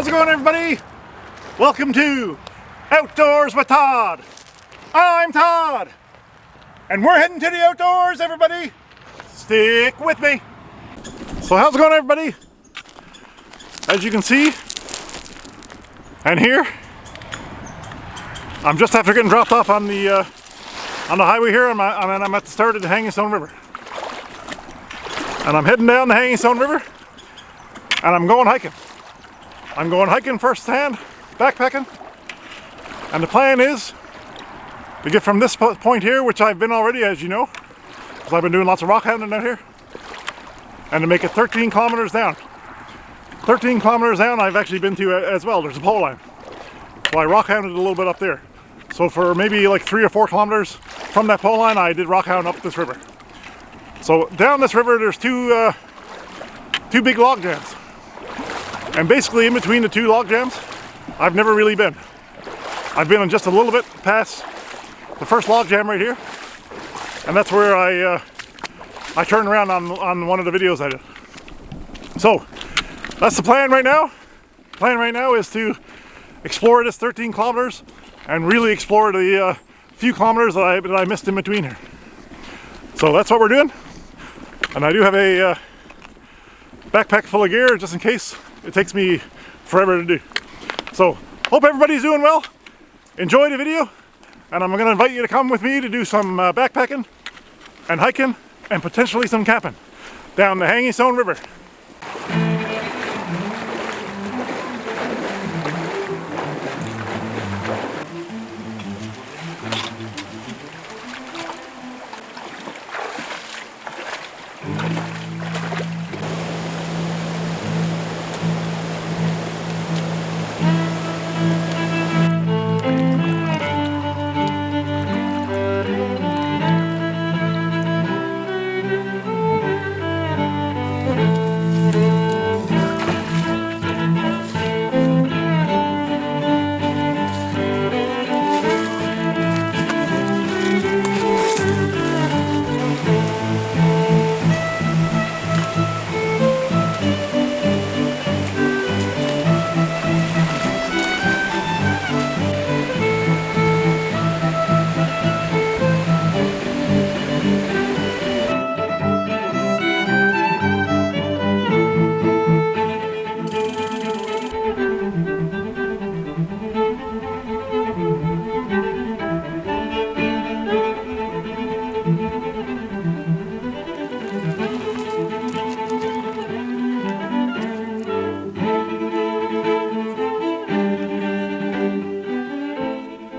How's it going, everybody? Welcome to Outdoors with Todd. I'm Todd, and we're heading to the outdoors, everybody. Stick with me. So how's it going, everybody? As you can see and hear, I'm just after getting dropped off on the highway here. I'm at the start of the Hangingstone River, and I'm heading down the Hangingstone River, and I'm going hiking. I'm going hiking firsthand, backpacking, and the plan is to get from this point here, which I've been already, as you know, because I've been doing lots of rockhounding out here, and to make it 13 kilometers down. 13 kilometers down I've actually been to as well. There's a pole line. So I rockhounded a little bit up there. So for maybe like 3 or 4 kilometers from that pole line, I did rockhound up this river. So down this river there's two big log jams. And basically in between the two log jams, I've never really been. I've been just a little bit past the first log jam right here. And that's where I turned around on one of the videos I did. So that's the plan right now. The plan right now is to explore this 13 kilometers and really explore the few kilometers that I missed in between here. So that's what we're doing. And I do have a backpack full of gear just in case it takes me forever to do. So hope everybody's doing well. Enjoy the video, and I'm going to invite you to come with me to do some backpacking and hiking and potentially some camping down the Hangingstone River.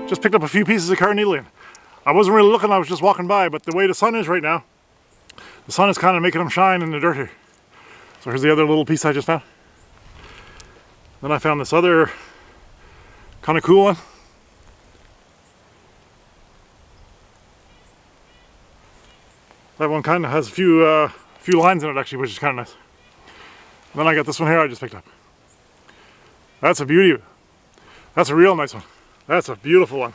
Just picked up a few pieces of Carnelian. I wasn't really looking, I was just walking by, but the way the sun is right now, the sun is kind of making them shine in the dirt here. So here's the other little piece I just found. Then I found this other kind of cool one. That one kind of has a few lines in it actually, which is kind of nice. And then I got this one here I just picked up. That's a beauty. That's a real nice one. That's a beautiful one.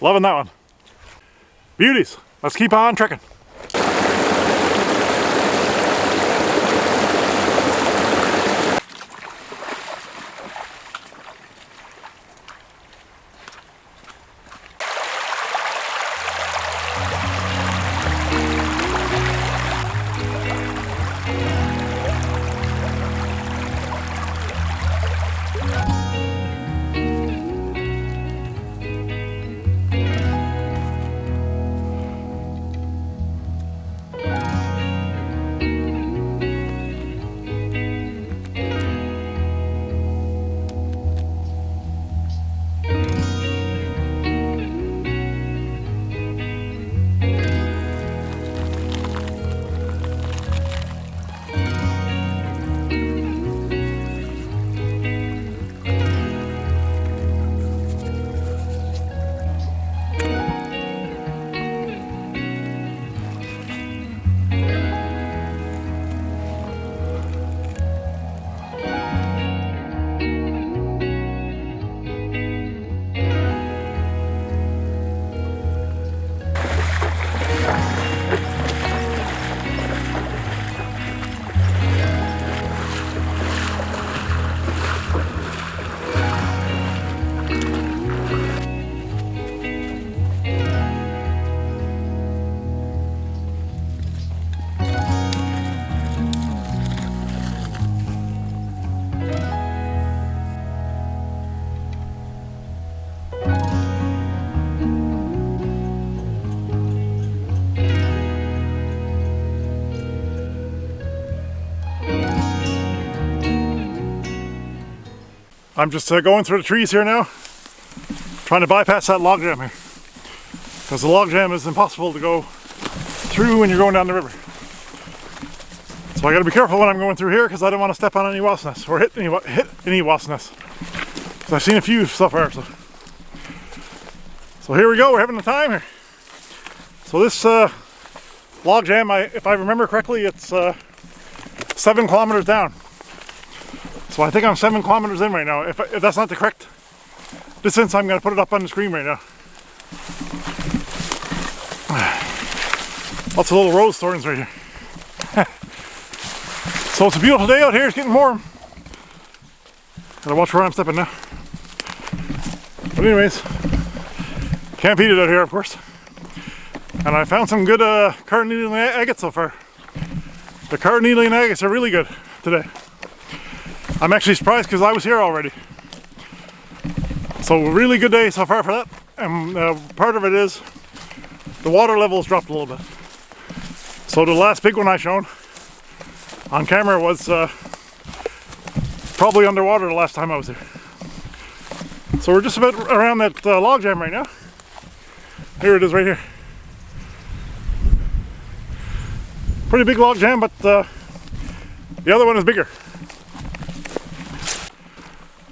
Loving that one. Beauties. Let's keep on trekking. I'm just going through the trees here now, trying to bypass that log jam here. Because the log jam is impossible to go through when you're going down the river. So I gotta be careful when I'm going through here because I don't want to step on any wasp nests or hit any wasp nests. So I've seen a few so far. So here we go, we're having a time here. So this log jam, if I remember correctly, it's 7 kilometers down. So I think I'm 7 kilometers in right now. If that's not the correct distance, I'm going to put it up on the screen right now. Lots of little rose thorns right here. So it's a beautiful day out here, it's getting warm. Gotta watch where I'm stepping now. But anyways, can't beat it out here, of course. And I found some good Carnelian agates so far. The Carnelian agates are really good today. I'm actually surprised because I was here already. So really good day so far for that. And part of it is the water levels dropped a little bit. So the last big one I shown on camera was probably underwater the last time I was here. So we're just about around that log jam right now. Here it is right here. Pretty big log jam, but the other one is bigger.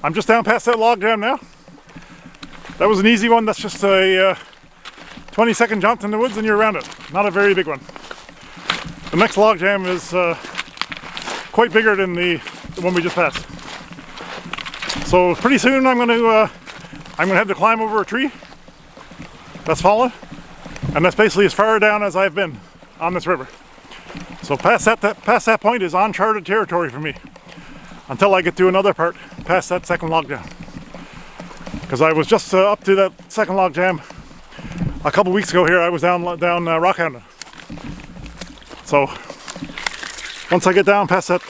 I'm just down past that log jam now. That was an easy one. That's just a 20-second jaunt in the woods and you're around it. Not a very big one. The next log jam is quite bigger than the one we just passed. So pretty soon I'm gonna have to climb over a tree that's fallen, and that's basically as far down as I've been on this river. So past that point is uncharted territory for me until I get to another part past that second log jam. Because I was just up to that second log jam a couple weeks ago here. I was down Rockhounding. So once I get down past that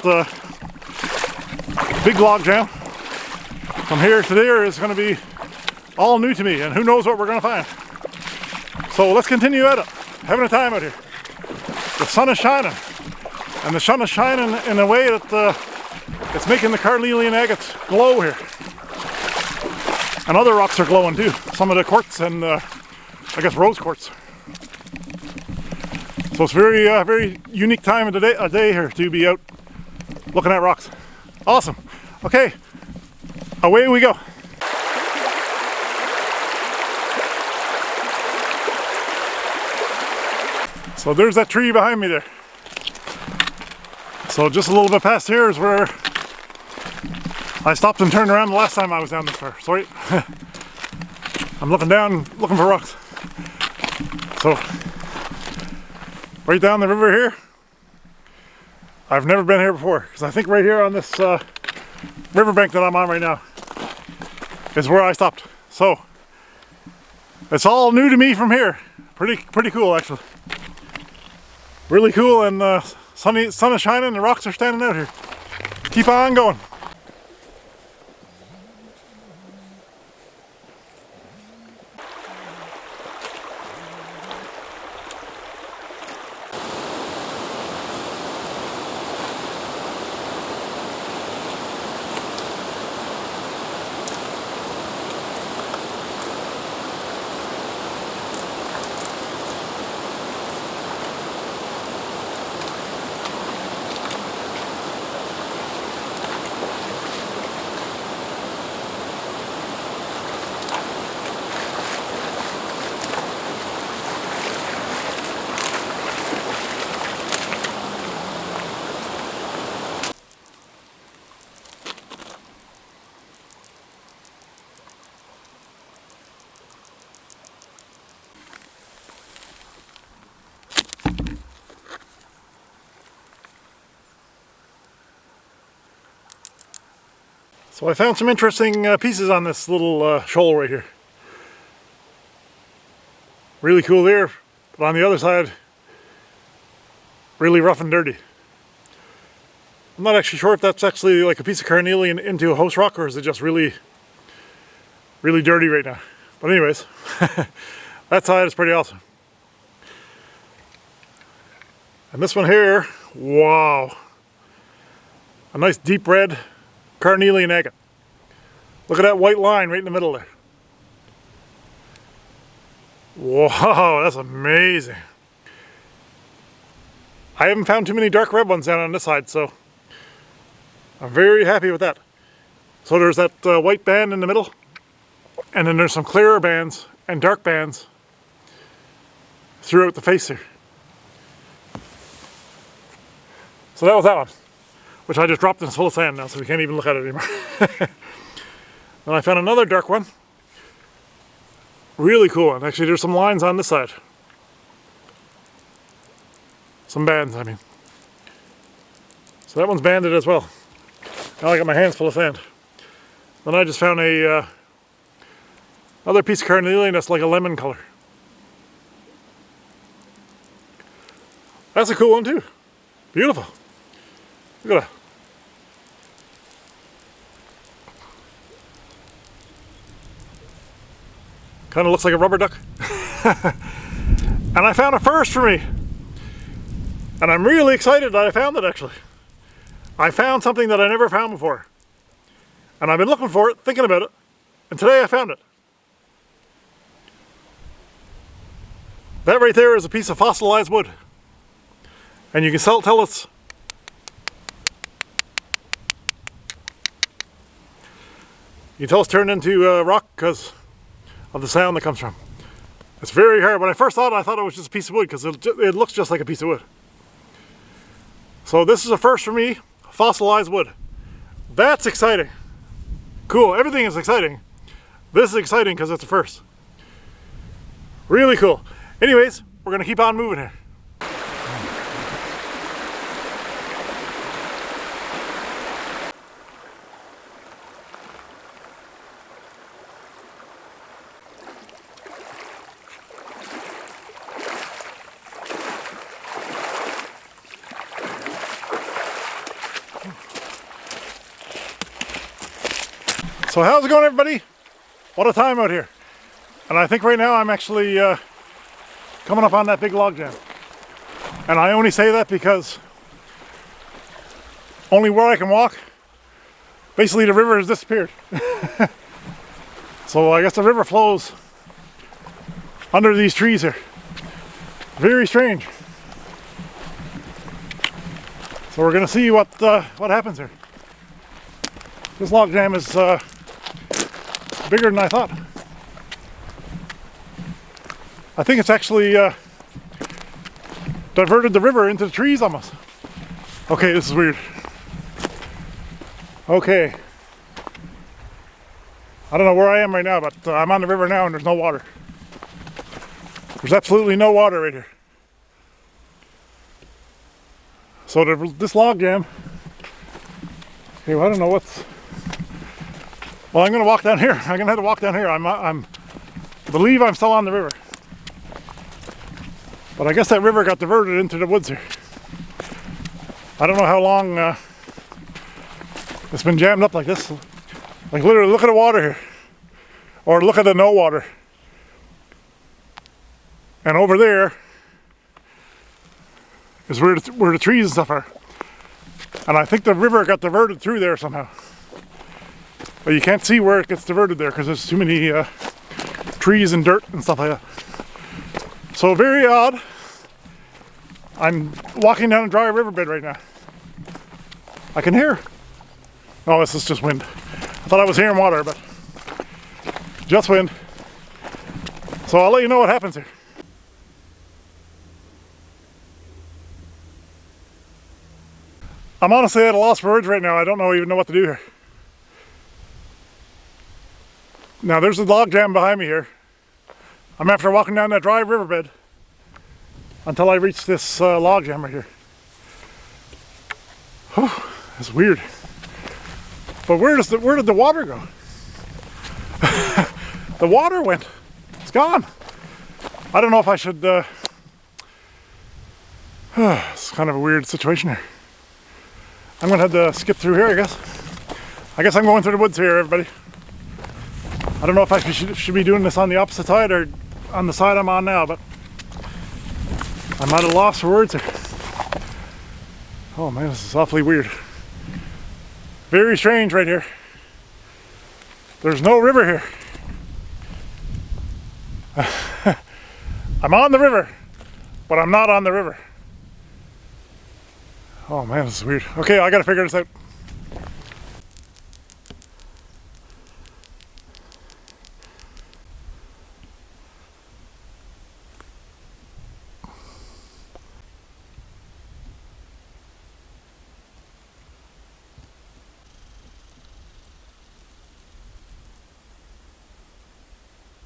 big log jam, from here to there is going to be all new to me, and who knows what we're going to find. So let's continue at it. Having a time out here. The sun is shining, and the sun is shining in a way that it's making the Carnelian agates glow here. And other rocks are glowing too. Some of the quartz and I guess rose quartz. So it's very very unique time of the day here to be out looking at rocks. Awesome. Okay, away we go. So there's that tree behind me there. So just a little bit past here is where I stopped and turned around the last time I was down this far. Sorry. I'm looking down, looking for rocks. So right down the river here. I've never been here before, because I think right here on this riverbank that I'm on right now is where I stopped. So it's all new to me from here. Pretty cool actually. Really cool, and sun is shining, the rocks are standing out here. Keep on going. So I found some interesting pieces on this little shoal right here. Really cool there, but on the other side, really rough and dirty. I'm not actually sure if that's actually like a piece of carnelian into a host rock, or is it just really dirty right now. But anyways, that side is pretty awesome. And this one here, wow. A nice deep red Carnelian agate. Look at that white line right in the middle there. Whoa, that's amazing. I haven't found too many dark red ones down on this side, so I'm very happy with that. So there's that white band in the middle, and then there's some clearer bands and dark bands throughout the face here. So that was that one, which I just dropped in full of sand now, so we can't even look at it anymore. Then I found another dark one. Really cool, and actually there's some lines on this side. Some bands, I mean. So that one's banded as well. Now I got my hands full of sand. Then I just found a other piece of carnelian that's like a lemon color. That's a cool one too. Beautiful. Look at that. Kind of looks like a rubber duck. And I found a first for me. And I'm really excited that I found it actually. I found something that I never found before. And I've been looking for it, thinking about it, and today I found it. That right there is a piece of fossilized wood. And you can tell it's turned into rock because of the sound that comes from. It's very hard. When I first saw it, I thought it was just a piece of wood because it looks just like a piece of wood. So this is a first for me, fossilized wood. That's exciting. Cool, everything is exciting. This is exciting because it's a first. Really cool. Anyways, we're gonna keep on moving here. So how's it going, everybody? What a time out here. And I think right now I'm actually coming up on that big log jam. And I only say that because only where I can walk, basically the river has disappeared. So I guess the river flows under these trees here. Very strange. So we're gonna see what happens here. This log jam is bigger than I thought. I think it's actually diverted the river into the trees almost. Okay, this is weird. Okay. I don't know where I am right now, but I'm on the river now and there's no water. There's absolutely no water right here. So this log jam, okay, well, I don't know what's... Well, I'm gonna walk down here. I'm gonna have to walk down here. I believe I'm still on the river. But I guess that river got diverted into the woods here. I don't know how long it's been jammed up like this. Like literally, look at the water here. Or look at the no water. And over there is where the trees and stuff are. And I think the river got diverted through there somehow. But you can't see where it gets diverted there because there's too many trees and dirt and stuff like that. So very odd. I'm walking down a dry riverbed right now. I can hear. Oh, this is just wind. I thought I was hearing water, but just wind. So I'll let you know what happens here. I'm honestly at a loss for words right now. I don't even know what to do here. Now there's a log jam behind me here. I'm after walking down that dry riverbed until I reach this log jam right here. Whew, that's weird. But where did the water go? The water went. It's gone. I don't know if I should... it's kind of a weird situation here. I'm gonna have to skip through here, I guess. I guess I'm going through the woods here, everybody. I don't know if I should be doing this on the opposite side or on the side I'm on now, but I'm at a loss for words here. Oh man, this is awfully weird. Very strange right here. There's no river here. I'm on the river, but I'm not on the river. Oh man, this is weird. Okay, I gotta figure this out.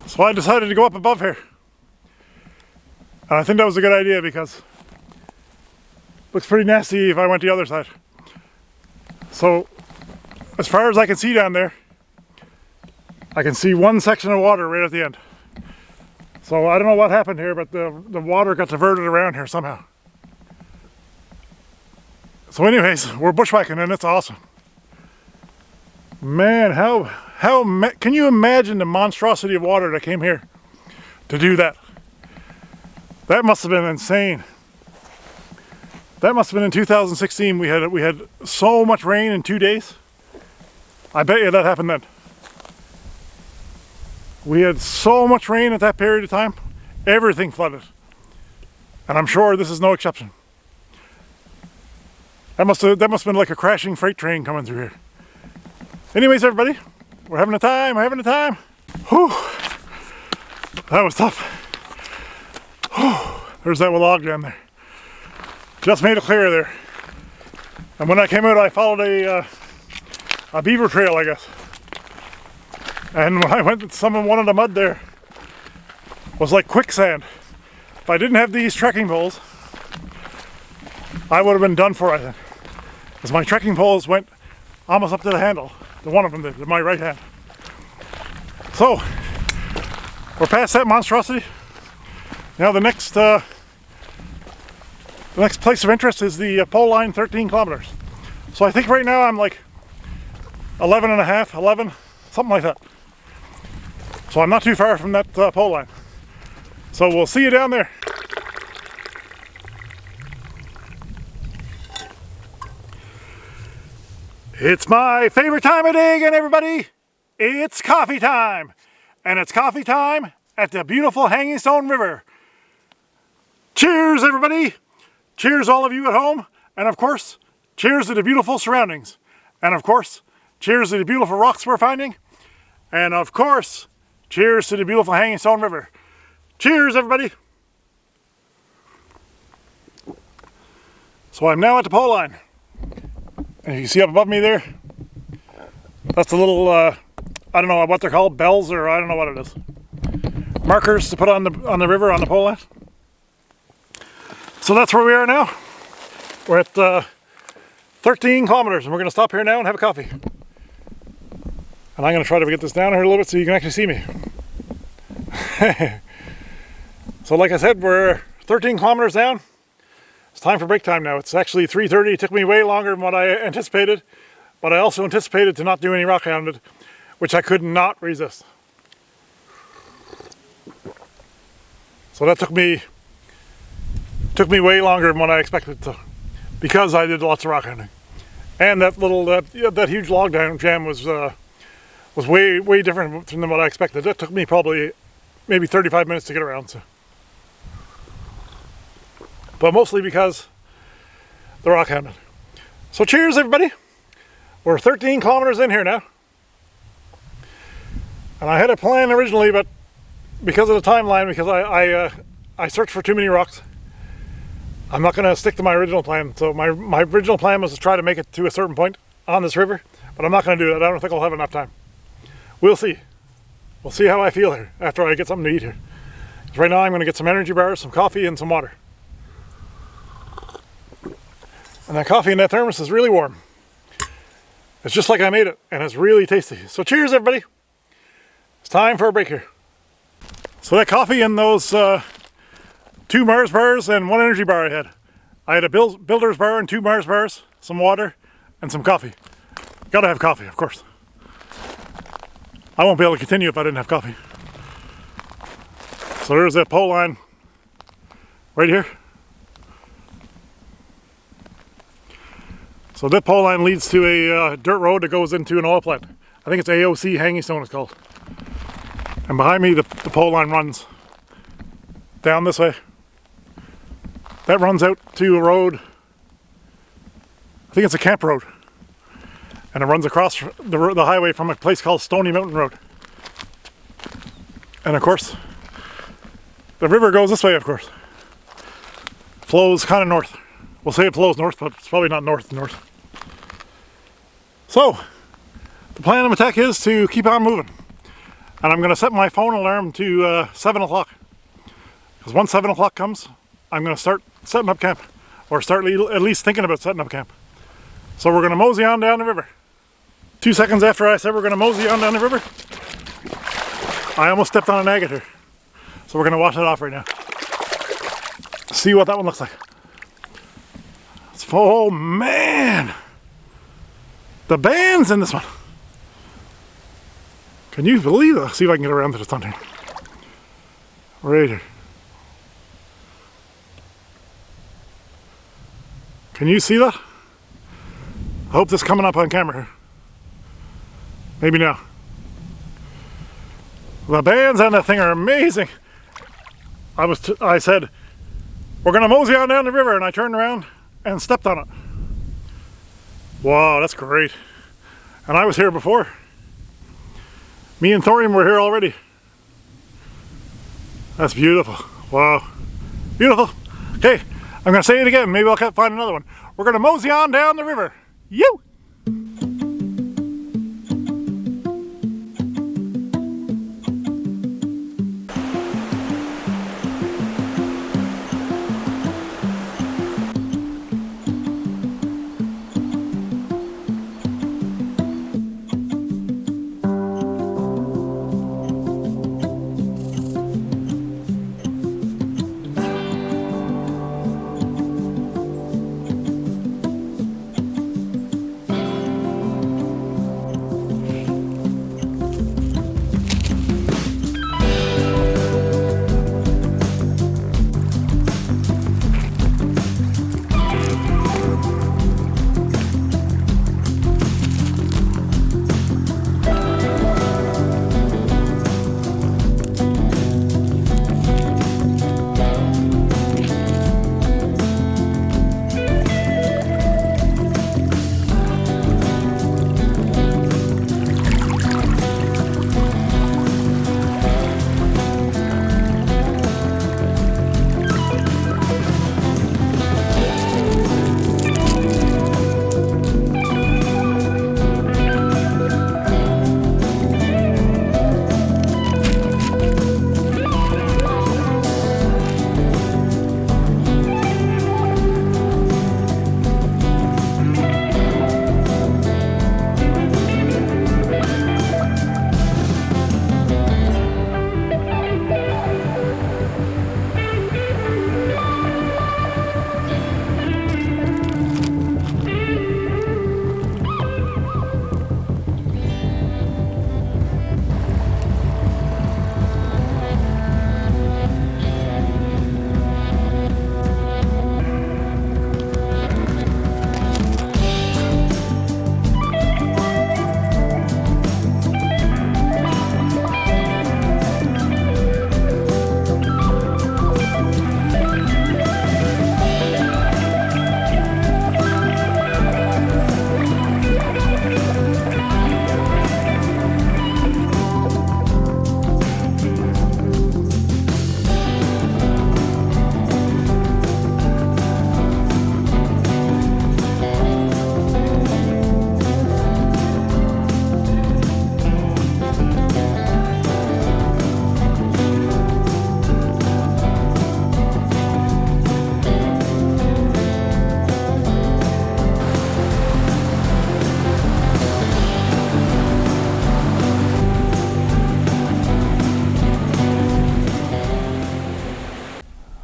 So I decided to go up above here. And I think that was a good idea because it looks pretty nasty if I went the other side. So as far as I can see down there, I can see one section of water right at the end. So I don't know what happened here, but the water got diverted around here somehow. So anyways, we're bushwhacking and it's awesome. Man, can you imagine the monstrosity of water that came here to do that? That must have been insane. That must have been in 2016. We had so much rain in 2 days. I bet you that happened then. We had so much rain at that period of time. Everything flooded. And I'm sure this is no exception. That must have been like a crashing freight train coming through here. Anyways, everybody, we're having a time, Whew. That was tough. Whew. There's that log jam there. Just made it clear there. And when I came out, I followed a beaver trail, I guess. And when I went, one of the mud there was like quicksand. If I didn't have these trekking poles, I would have been done for, I think. Because my trekking poles went almost up to the handle. The one of them did, to my right hand. So, we're past that monstrosity. Now the next place of interest is the pole line, 13 kilometers. So I think right now I'm like 11 and a half, 11, something like that. So I'm not too far from that pole line. So we'll see you down there. It's my favorite time of day again, everybody. It's coffee time. And it's coffee time at the beautiful Hangingstone River. Cheers, everybody. Cheers, all of you at home. And of course, cheers to the beautiful surroundings. And of course, cheers to the beautiful rocks we're finding. And of course, cheers to the beautiful Hangingstone River. Cheers, everybody. So I'm now at the pole line. And you see up above me there, that's the little, I don't know what they're called, bells, or I don't know what it is. Markers to put on the river, on the pole line. So that's where we are now. We're at 13 kilometers, and we're going to stop here now and have a coffee. And I'm going to try to get this down here a little bit so you can actually see me. So like I said, we're 13 kilometers down. It's time for break time now. It's actually 3:30. It took me way longer than what I anticipated, but I also anticipated to not do any rockhounded, which I could not resist. So that took me way longer than what I expected to, because I did lots of rockhounding. And that huge log jam was way different than what I expected. That took me probably maybe 35 minutes to get around. So. But mostly because the rockhounding. So cheers, everybody. We're 13 kilometers in here now. And I had a plan originally, but because of the timeline, because I searched for too many rocks, I'm not going to stick to my original plan. So my original plan was to try to make it to a certain point on this river, but I'm not going to do that. I don't think I'll have enough time. We'll see. We'll see how I feel here after I get something to eat here. 'Cause right now I'm going to get some energy bars, some coffee, and some water. And that coffee in that thermos is really warm. It's just like I made it, and it's really tasty. So cheers, everybody. It's time for a break here. So that coffee and those 2 Mars bars and 1 energy bar I had. I had a Builder's bar and 2 Mars bars, some water, and some coffee. Gotta have coffee, of course. I won't be able to continue if I didn't have coffee. So there's that pole line right here. So that pole line leads to a dirt road that goes into an oil plant. I think it's AOC Hangingstone it's called. And behind me the pole line runs down this way. That runs out to a road. I think it's a camp road. And it runs across the highway from a place called Stony Mountain Road. And of course, the river goes this way, of course. Flows kind of north. We'll say it flows north, but it's probably not north. So, the plan of attack is to keep on moving. And I'm going to set my phone alarm to 7 o'clock. Because once 7 o'clock comes, I'm going to start setting up camp. Or start at least thinking about setting up camp. So we're going to mosey on down the river. 2 seconds after I said we're going to mosey on down the river, I almost stepped on an agate here. So we're going to wash it off right now. See what that one looks like. Oh man! The band's in this one. Can you believe that? See if I can get around to the sun here. Right here. Can you see that? I hope this is coming up on camera here. Maybe now. The bands on that thing are amazing. I said, we're gonna mosey on down the river, and I turned around and stepped on it. Wow, that's great. And I was here before. Me and Thorium were here already. That's beautiful. Wow. Beautiful. Okay, I'm gonna say it again. Maybe I'll find another one. We're gonna mosey on down the river. You!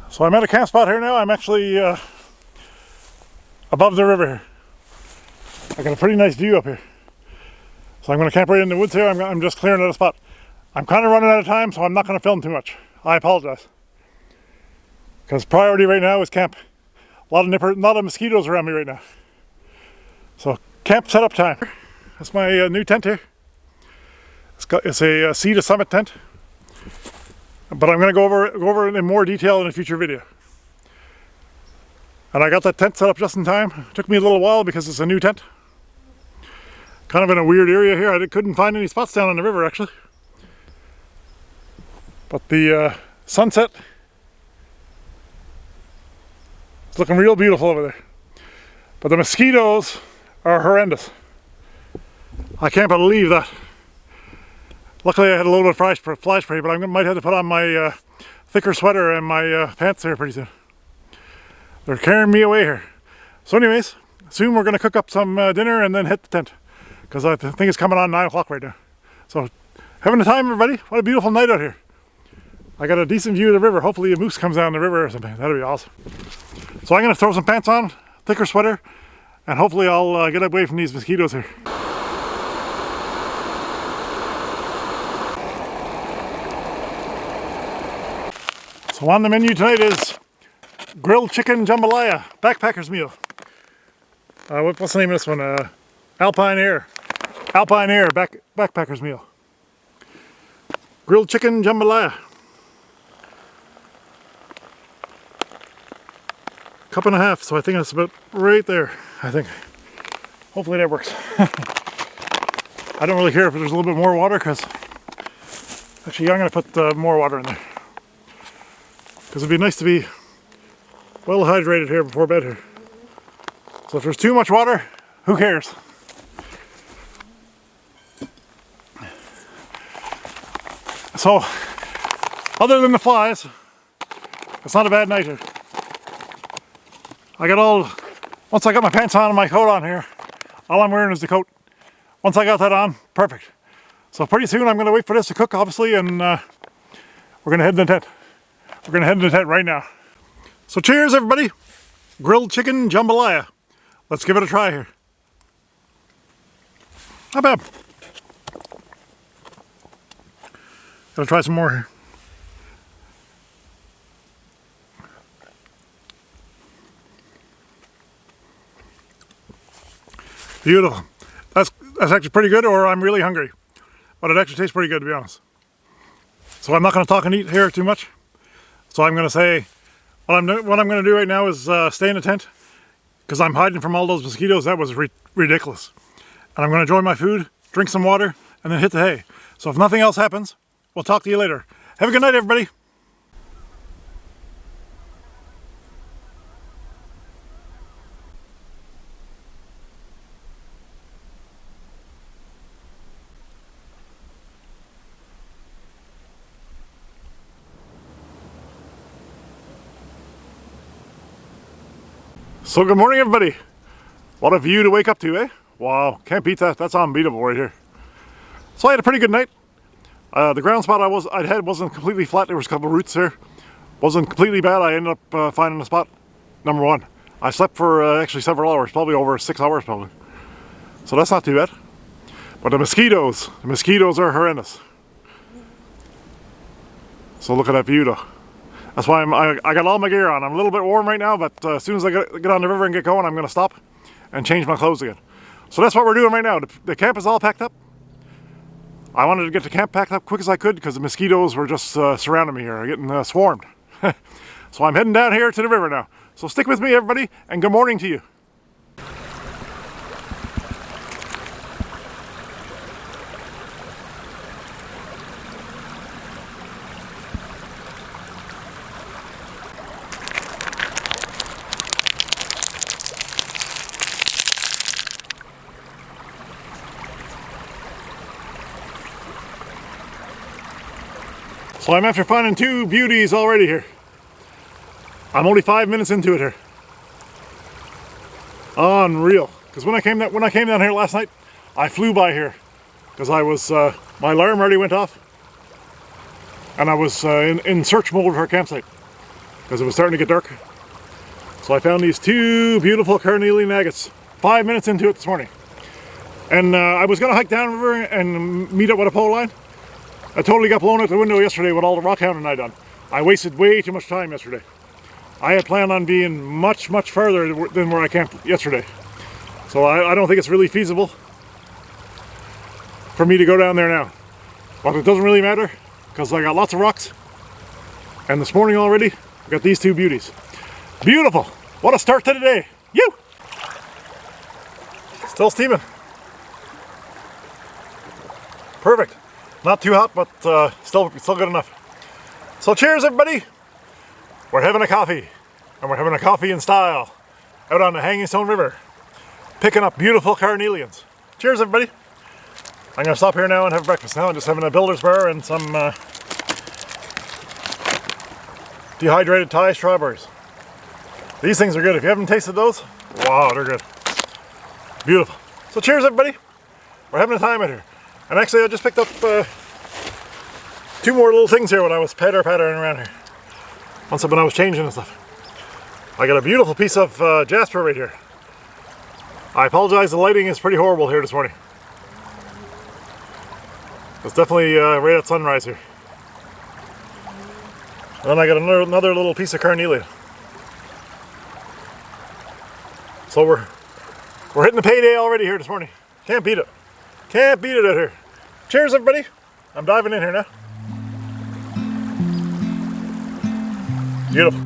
So I'm at a camp spot here now. I'm actually above the river here. I got a pretty nice view up here. So I'm going to camp right in the woods here. I'm just clearing out a spot. I'm kind of running out of time, so I'm not going to film too much. I apologize. Because priority right now is camp. A lot of mosquitoes around me right now. So camp setup time. That's my new tent here. It's a Sea to Summit tent, but I'm going to go over it in more detail in a future video. And I got that tent set up just in time. It took me a little while because it's a new tent. Kind of in a weird area here. I couldn't find any spots down on the river actually. But the sunset is looking real beautiful over there. But the mosquitoes are horrendous. I can't believe that. Luckily I had a little bit of fly spray, but I might have to put on my thicker sweater and my pants here pretty soon. They're carrying me away here. So anyways, soon we're going to cook up some dinner and then hit the tent. Because I think it's coming on 9 o'clock right now. So, having a time everybody. What a beautiful night out here. I got a decent view of the river. Hopefully a moose comes down the river or something. That'd be awesome. So I'm going to throw some pants on, thicker sweater, and hopefully I'll get away from these mosquitoes here. So on the menu tonight is grilled chicken jambalaya, backpacker's meal. What's the name of this one? Alpine Air backpacker's meal. Grilled chicken jambalaya. Cup and a half, so I think that's about right there, I think. Hopefully that works. I don't really care if there's a little bit more water, because actually I'm going to put more water in there. Because it'd be nice to be well hydrated here before bed here. So if there's too much water, who cares? So, other than the flies, it's not a bad night here. Once I got my pants on and my coat on here, all I'm wearing is the coat. Once I got that on, perfect. So pretty soon I'm going to wait for this to cook, obviously, and we're going to head in the tent. We're going to head in the tent right now. So cheers, everybody. Grilled chicken jambalaya. Let's give it a try here. Not bad. Gotta try some more here. Beautiful. That's actually pretty good, or I'm really hungry. But it actually tastes pretty good, to be honest. So I'm not going to talk and eat here too much. So I'm going to say, what I'm going to do right now is stay in the tent, because I'm hiding from all those mosquitoes. That was ridiculous. And I'm going to enjoy my food, drink some water, and then hit the hay. So if nothing else happens, we'll talk to you later. Have a good night, everybody. So good morning, everybody. What a view to wake up to, eh? Wow, can't beat that. That's unbeatable right here. So I had a pretty good night. The ground spot I'd had wasn't completely flat. There was a couple of roots there. Wasn't completely bad. I ended up finding a spot. Number one. I slept for actually several hours, probably over 6 hours probably. So that's not too bad. But the mosquitoes are horrendous. So look at that view though. That's why I got all my gear on. I'm a little bit warm right now, but as soon as I get on the river and get going, I'm going to stop and change my clothes again. So that's what we're doing right now. The camp is all packed up. I wanted to get the camp packed up quick as I could because the mosquitoes were just surrounding me here, getting swarmed. So I'm heading down here to the river now. So stick with me, everybody, and good morning to you. So I'm after finding two beauties already here. I'm only 5 minutes into it here. Unreal. Because when I came down here last night, I flew by here because I was my alarm already went off, and I was in search mode for a campsite because it was starting to get dark. So I found these two beautiful Carnelian agates 5 minutes into it this morning, and I was gonna hike down the river and meet up with a pole line. I totally got blown out the window yesterday with all the rockhounding I done. I wasted way too much time yesterday. I had planned on being much further than where I camped yesterday. So I don't think it's really feasible for me to go down there now. But it doesn't really matter because I got lots of rocks. And this morning already, I got these two beauties. Beautiful! What a start to the day! You! Still steaming. Perfect. Not too hot, but still good enough. So cheers, everybody! We're having a coffee, and we're having a coffee in style out on the Hangingstone River, picking up beautiful carnelians. Cheers, everybody! I'm gonna stop here now and have breakfast now. I'm just having a builder's bar and some dehydrated Thai strawberries. These things are good. If you haven't tasted those, wow, they're good. Beautiful. So cheers, everybody! We're having a time out here. And actually, I just picked up two more little things here when I was pattering around here. When I was changing and stuff. I got a beautiful piece of jasper right here. I apologize, the lighting is pretty horrible here this morning. It's definitely right at sunrise here. And then I got another little piece of carnelian. So we're hitting the payday already here this morning. Can't beat it. Can't beat it out here. Cheers, everybody. I'm diving in here now. Beautiful.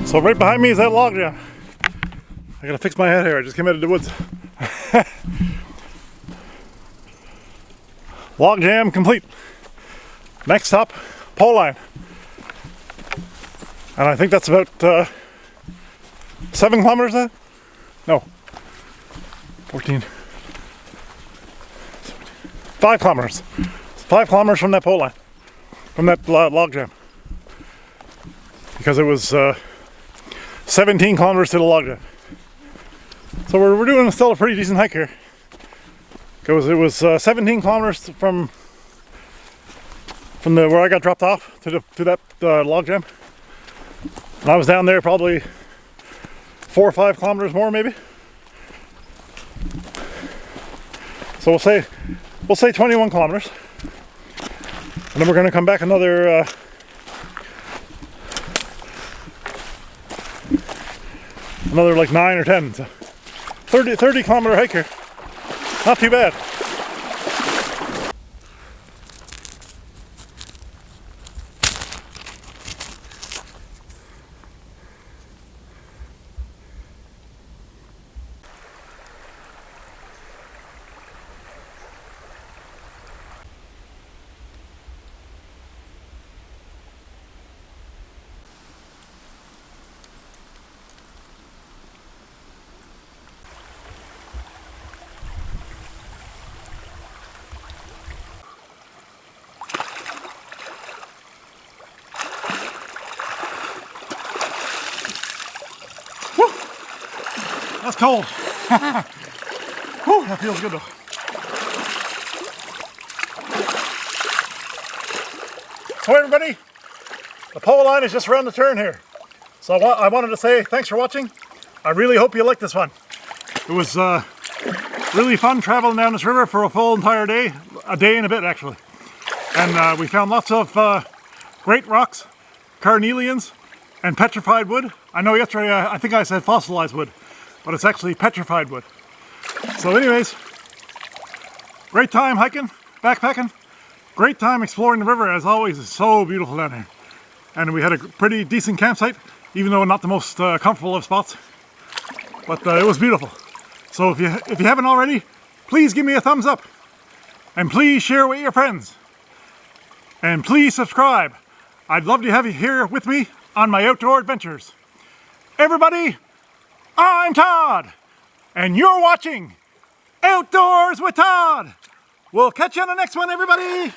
So right behind me is that log jam. I gotta fix my head here. I just came out of the woods. Log jam complete. Next stop, pole line. And I think that's about 7 kilometers then? No. 14. 5 kilometers. 5 kilometers from that pole line. From that log jam. Because it was 17 kilometers to the log jam. So we're doing still a pretty decent hike here. It was 17 kilometers from where I got dropped off to that log jam. And I was down there probably 4 or 5 kilometers more maybe. So we'll say 21 kilometers. And then we're gonna come back another like 9 or 10. So 30 kilometer hike here. Not too bad. That's cold. Whew, that feels good though. So everybody, the pole line is just around the turn here. So I wanted to say thanks for watching. I really hope you liked this one. It was really fun traveling down this river for a full entire day, a day and a bit actually. And we found lots of great rocks, carnelians, and petrified wood. I know yesterday I think I said fossilized wood, but it's actually petrified wood. So anyways, great time hiking, backpacking, great time exploring the river as always. It's so beautiful down here. And we had a pretty decent campsite, even though not the most comfortable of spots, but it was beautiful. So if you haven't already, please give me a thumbs up, and please share with your friends, and please subscribe. I'd love to have you here with me on my outdoor adventures. Everybody, I'm Todd, and you're watching Outdoors with Todd. We'll catch you on the next one, everybody.